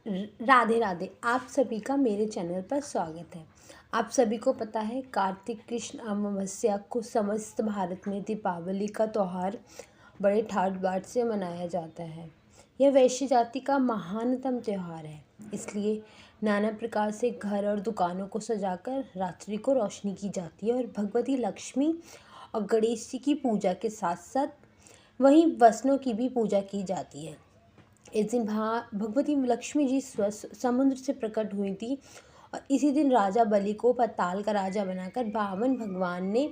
राधे राधे। आप सभी का मेरे चैनल पर स्वागत है। आप सभी को पता है कार्तिक कृष्ण अमावस्या को समस्त भारत में दीपावली का त्यौहार बड़े ठाट बाट से मनाया जाता है। यह वैश्य जाति का महानतम त्यौहार है, इसलिए नाना प्रकार से घर और दुकानों को सजाकर रात्रि को रोशनी की जाती है और भगवती लक्ष्मी और गणेश जी की पूजा के साथ साथ वहीं वसनों की भी पूजा की जाती है। इस दिन भगवती लक्ष्मी जी समुद्र से प्रकट हुई थी और इसी दिन राजा बलि को पाताल का राजा बनाकर बामन भगवान ने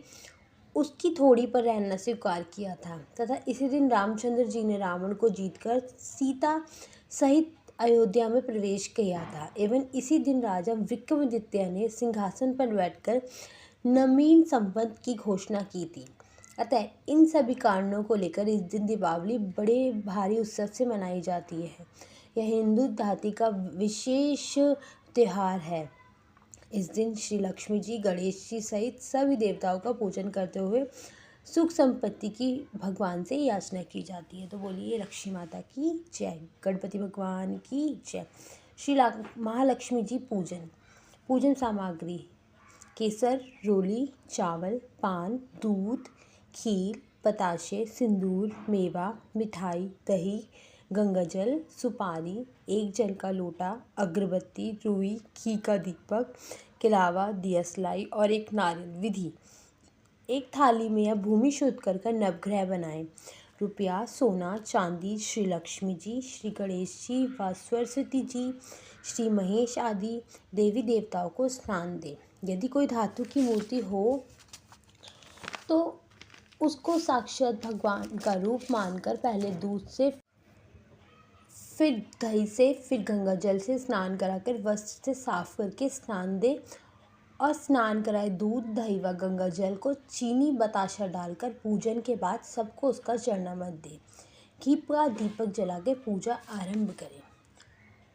उसकी थोड़ी पर रहना स्वीकार किया था तथा इसी दिन रामचंद्र जी ने रावण को जीतकर सीता सहित अयोध्या में प्रवेश किया था एवं इसी दिन राजा विक्रमादित्य ने सिंहासन पर बैठकर नवीन संवत की घोषणा की थी। अतः इन सभी कारणों को लेकर इस दिन दीपावली बड़े भारी उत्सव से मनाई जाती है। यह हिंदू जाति का विशेष त्यौहार है। इस दिन श्री लक्ष्मी जी, गणेश जी सहित सभी देवताओं का पूजन करते हुए सुख संपत्ति की भगवान से याचना की जाती है। तो बोलिए लक्ष्मी माता की जय, गणपति भगवान की जय। श्री महालक्ष्मी जी पूजन सामग्री: केसर, रोली, चावल, पान, दूध, खीर, बताशे, सिंदूर, मेवा, मिठाई, दही, गंगाजल, सुपारी, एक जल का लोटा, अगरबत्ती, रुई, घी का दीपक के अलावा दियसलाई और एक नारियल। विधि: एक थाली में या भूमि शुद्ध कर नवग्रह बनाएं। रुपया, सोना, चांदी श्री लक्ष्मी जी, श्री गणेश जी व सरस्वती जी, श्री महेश आदि देवी देवताओं को स्नान दें। यदि कोई धातु की मूर्ति हो तो उसको साक्षात भगवान का रूप मानकर पहले दूध से, फिर दही से, फिर गंगा जल से स्नान कराकर वस्त्र से साफ करके स्नान दे और स्नान कराए दूध, दही व गंगा जल को चीनी बताशा डालकर पूजन के बाद सबको उसका चरणामृत दे। घी का दीपक जला के पूजा आरंभ करें।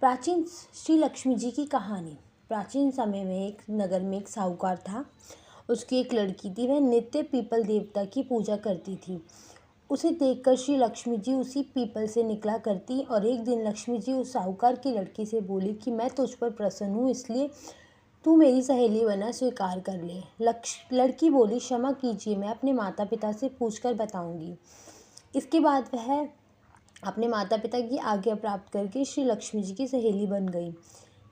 प्राचीन श्री लक्ष्मी जी की कहानी: प्राचीन समय में एक नगर में एक साहूकार था। उसकी एक लड़की थी। वह नित्य पीपल देवता की पूजा करती थी। उसे देखकर श्री लक्ष्मी जी उसी पीपल से निकला करती और एक दिन लक्ष्मी जी उस साहूकार की लड़की से बोली कि मैं तुझ पर प्रसन्न हूँ, इसलिए तू मेरी सहेली बना स्वीकार कर ले। लड़की बोली, क्षमा कीजिए, मैं अपने माता पिता से पूछकर बताऊंगी। इसके बाद वह अपने माता पिता की आज्ञा प्राप्त करके श्री लक्ष्मी जी की सहेली बन गई।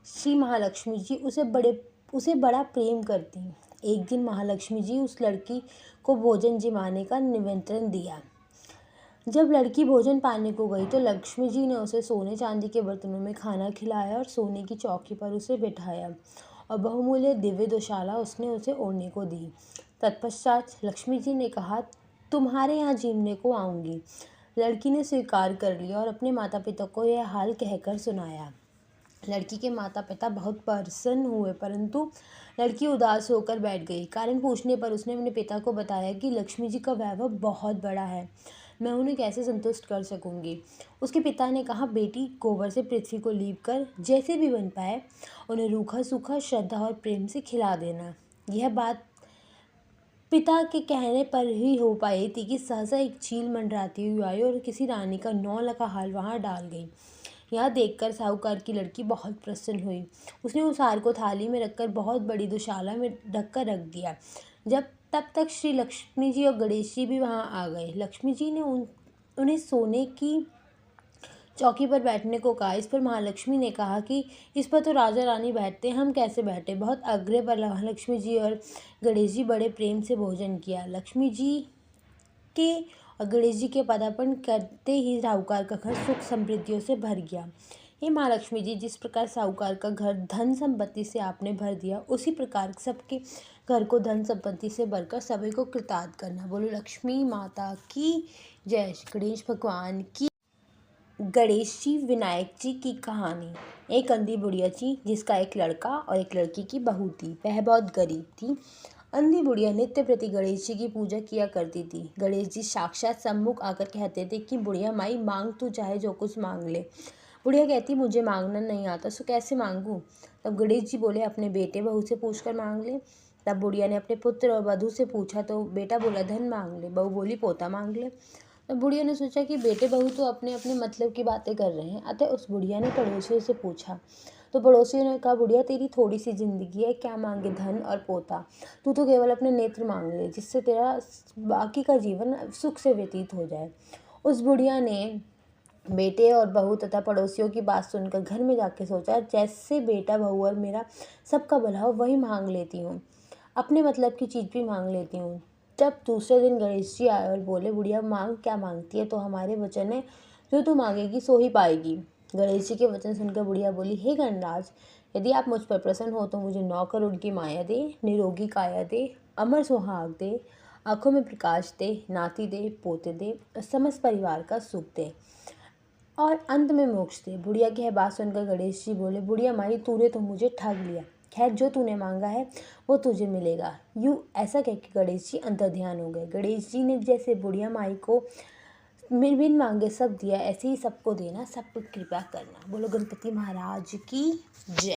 श्री महालक्ष्मी जी उसे बड़ा प्रेम करती। एक दिन महालक्ष्मी जी उस लड़की को भोजन जमाने का निमंत्रण दिया। जब लड़की भोजन पाने को गई तो लक्ष्मी जी ने उसे सोने चांदी के बर्तनों में खाना खिलाया और सोने की चौकी पर उसे बिठाया और बहुमूल्य दिव्य दुशाला उसने उसे ओढ़ने को दी। तत्पश्चात लक्ष्मी जी ने कहा, तुम्हारे यहाँ जीवने को आऊँगी। लड़की ने स्वीकार कर लिया और अपने माता पिता को यह हाल कहकर सुनाया। लड़की के माता पिता बहुत प्रसन्न हुए, परंतु लड़की उदास होकर बैठ गई। कारण पूछने पर उसने अपने पिता को बताया कि लक्ष्मी जी का वैभव बहुत बड़ा है, मैं उन्हें कैसे संतुष्ट कर सकूंगी। उसके पिता ने कहा, बेटी, गोबर से पृथ्वी को लीप कर जैसे भी बन पाए उन्हें रूखा सूखा श्रद्धा और प्रेम से खिला देना। यह बात पिता के कहने पर ही हो पाई थी कि सहसा एक चील मंडराती हुई आई और किसी रानी का 9 लखा हाल वहाँ डाल गई। यह देखकर साहूकार की लड़की बहुत प्रसन्न हुई। उसने उस हार को थाली में रखकर बहुत बड़ी दुशाला में ढककर रख दिया। तब तक श्री लक्ष्मी जी और गणेश जी भी वहाँ आ गए। लक्ष्मी जी ने उन्हें सोने की चौकी पर बैठने को कहा। इस पर महालक्ष्मी ने कहा कि इस पर तो राजा रानी बैठते, हम कैसे बैठे। बहुत आग्रह पर महालक्ष्मी जी और गणेश जी बड़े प्रेम से भोजन किया। लक्ष्मी जी के और गणेश जी के पदार्पण करते ही साहूकार का घर सुख समृद्धियों से भर गया। हे महालक्ष्मी जी, जिस प्रकार साहूकार का घर धन संपत्ति से आपने भर दिया, उसी प्रकार सबके घर को धन संपत्ति से भरकर सभी को कृतार्थ करना। बोलो लक्ष्मी माता की जय। गणेश भगवान की। गणेश जी विनायक जी की कहानी: एक अंधी बुढ़िया थी जिसका एक लड़का और एक लड़की की बहू थी। वह बहुत गरीब थी। अंधी बुढ़िया नित्य प्रति गणेश जी की पूजा किया करती थी। गणेश जी साक्षात सम्मुख आकर कहते थे कि बुढ़िया माई, मांग तू चाहे जो कुछ मांग ले। बुढ़िया कहती, मुझे मांगना नहीं आता, सो कैसे मांगूं। तब गणेश जी बोले, अपने बेटे बहू से पूछकर मांग ले। तब बुढ़िया ने अपने पुत्र और वधू से पूछा तो बेटा बोला, धन मांग ले। बहू बोली, पोता मांग ले। बुढ़िया ने सोचा कि बेटे बहू तो अपने अपने मतलब की बातें कर रहे हैं, अतः उस बुढ़िया ने पड़ोसियों से पूछा। तो पड़ोसियों ने कहा, बुढ़िया तेरी थोड़ी सी जिंदगी है, क्या मांगे धन और पोता, तू तो केवल अपने नेत्र मांग ले, जिससे तेरा बाकी का जीवन सुख से व्यतीत हो जाए। उस बुढ़िया ने बेटे और बहू तथा पड़ोसियों की बात सुनकर घर में जाके सोचा, जैसे बेटा बहू और मेरा सबका भला हो वही मांग लेती हूँ, अपने मतलब की चीज़ भी मांग लेती हूँ। जब दूसरे दिन गणेश जी आए और बोले, बुढ़िया मांग क्या मांगती है, तो हमारे वचन है जो तू मांगेगी सो ही पाएगी। गणेश जी के वचन सुनकर बुढ़िया बोली, हे गणराज, यदि आप मुझ पर प्रसन्न हो तो मुझे 9 करोड़ की माया दे, निरोगी काया दे, अमर सुहाग दे, आंखों में प्रकाश दे, नाती दे, पोते दे और समस्त परिवार का सुख दे और अंत में मोक्ष दे। बुढ़िया की यह बात सुनकर गणेश जी बोले, बुढ़िया माई तूने तो मुझे ठग लिया, खैर जो तूने मांगा है वो तुझे मिलेगा। यूँ ऐसा कह के गणेश जी अंतर्ध्यान हो गए। गणेश जी ने जैसे बुढ़िया माई को बिन मांगे सब दिया, ऐसे ही सबको देना, सब पर कृपा करना। बोलो गणपति महाराज की जय।